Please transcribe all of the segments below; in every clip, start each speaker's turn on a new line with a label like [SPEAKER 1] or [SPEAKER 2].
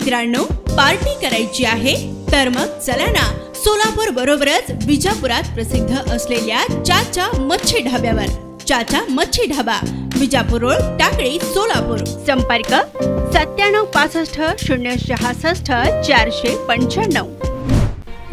[SPEAKER 1] मित्रांनो, पार्टी करायची आहे तर मग चला ना, सोलापूर बरोबरच विजापुरात प्रसिद्ध असलेल्या चाचा मच्छी ढाब्यावर. चाचा मच्छी ढाबा, विजापूर रोड, टाकळी, सोलापूर. संपर्क 9765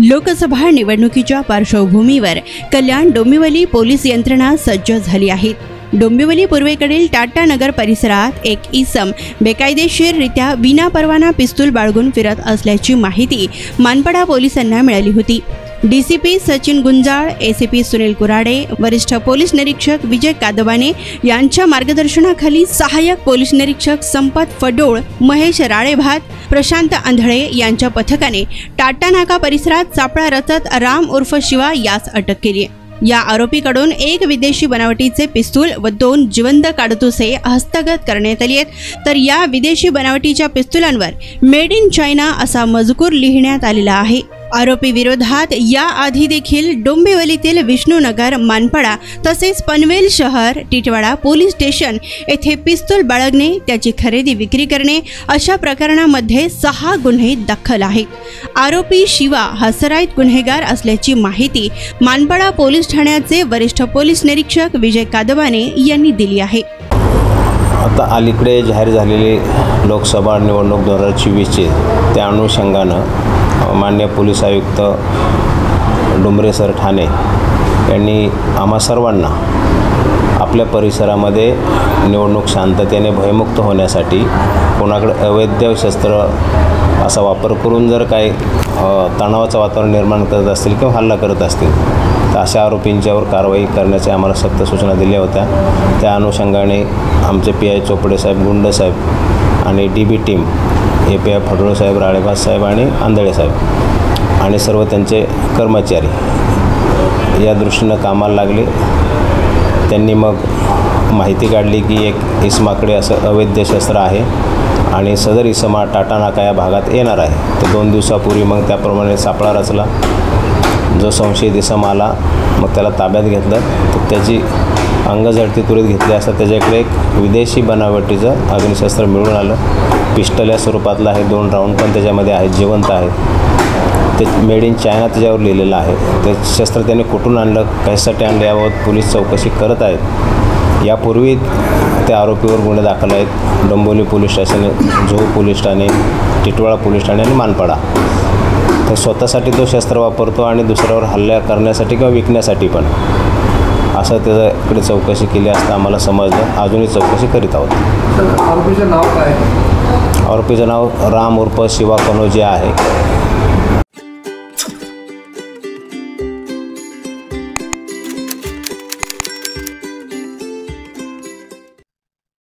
[SPEAKER 1] लोकसभा निवडणुकीच्या पार्श्वभूमीवर कल्याण डोंबिवली पोलीस यंत्रणा सज्ज झाली आहे. डोंबिवली पूर्वेकडील टाटा नगर परिसरात एक इसम बेकायदेशीररित्या विनापरवाना पिस्तूल बाळगून फिरत असल्याची माहिती मानपडा पोलिसांना मिळाली होती. डीसीपी सचिन गुंजाळ, एसीपी सुनील कुराडे, वरिष्ठ पोलीस निरीक्षक विजय कादवाने यांच्या मार्गदर्शनाखाली सहाय्यक पोलीस निरीक्षक संपत फडोळ, महेश राळेभात, प्रशांत आंधळे यांच्या पथकाने टाटा नाका परिसरात सापळा रचत राम उर्फ शिवा यास अटक केली. या आरोपीकडून एक विदेशी बनावटीचे पिस्तूल व 2 जिवंत काडतुसे हस्तगत करण्यात आली आहेत. तर या विदेशी बनावटीच्या पिस्तुलांवर मेड इन चायना असा मजकूर लिहिण्यात आलेला आहे. आरोपी विरोधात या आधी देखील डोंबिवलीतील विष्णुनगर, मानपडा तसेच पनवेल शहर, टिटवाळा पोलीस स्टेशन येथे पिस्तूल बाळगणे, त्याची खरेदी विक्री करणे अशा प्रकरणामध्ये 6 गुन्हे दाखल आहेत. आरोपी शिवा हा सराईत गुन्हेगार असल्याची माहिती मानपडा पोलीस ठाण्याचे वरिष्ठ पोलीस निरीक्षक विजय कादवाने यांनी दिली आहे.
[SPEAKER 2] आता अलीकडे जाहीर झालेली लोकसभा निवडणूक 2024ची त्या अनुषंगानं माननीय पोलीस आयुक्त डोंबरे सर ठाणे यांनी आम्हा सर्वांना आपल्या परिसरामध्ये निवडणूक शांततेने भयमुक्त होण्यासाठी कोणाकडे अवैध शस्त्र असा वापर करून जर काही तणावाचं वातावरण निर्माण करत असतील किंवा हल्ला करत असतील तर अशा आरोपींच्यावर कारवाई करण्याच्या आम्हाला सक्त सूचना दिल्या होत्या. त्या अनुषंगाने आमचे PI चोपडे साहेब, गुंड साहेब आणि DB टीम API फडोळ साहेब, राळेभात साहेब आणि आंधळे साहेब आणि सर्व त्यांचे कर्मचारी या दृष्टीनं कामाला लागले. त्यांनी मग माहिती काढली की एक इसमाकडे असं अवैध शस्त्र आहे आणि सदर इसमा टाटा नाका या भागात येणार आहे. तर 2 दिवसापूर्वी मग त्याप्रमाणे सापळा रचला. जो संशयित इसम आला मग त्याला ताब्यात घेतलं. तर त्याची अंगझडती त्वरित घेतली असता त्याच्याकडे एक विदेशी बनावटीचं अग्निशस्त्र मिळून आलं. पिस्टल या स्वरूपातलं आहे. 2 राऊंड पण त्याच्यामध्ये आहेत, जिवंत आहेत. ते मेड इन चायना त्याच्यावर लिहिलेलं आहे. ते शस्त्र त्याने कुठून आणलं, कशासाठी आणलं याबाबत पोलीस चौकशी करत आहेत. यापूर्वी त्या आरोपीवर गुन्हे दाखल आहेत. Dombivli police station, Juhu police Thane, Titwala police Thane आणि मानपडा. तर स्वतःसाठी तो शस्त्र वापरतो आणि दुसऱ्यावर हल्ला करण्यासाठी किंवा विकण्यासाठी पण, असं त्याच्याकडे चौकशी केली असता आम्हाला समजलं. अजूनही चौकशी करीत आहोत.
[SPEAKER 3] आरोपीचं नाव काय?
[SPEAKER 2] आरोपीचं नाव राम उर्फ शिवा कनोजे आहे.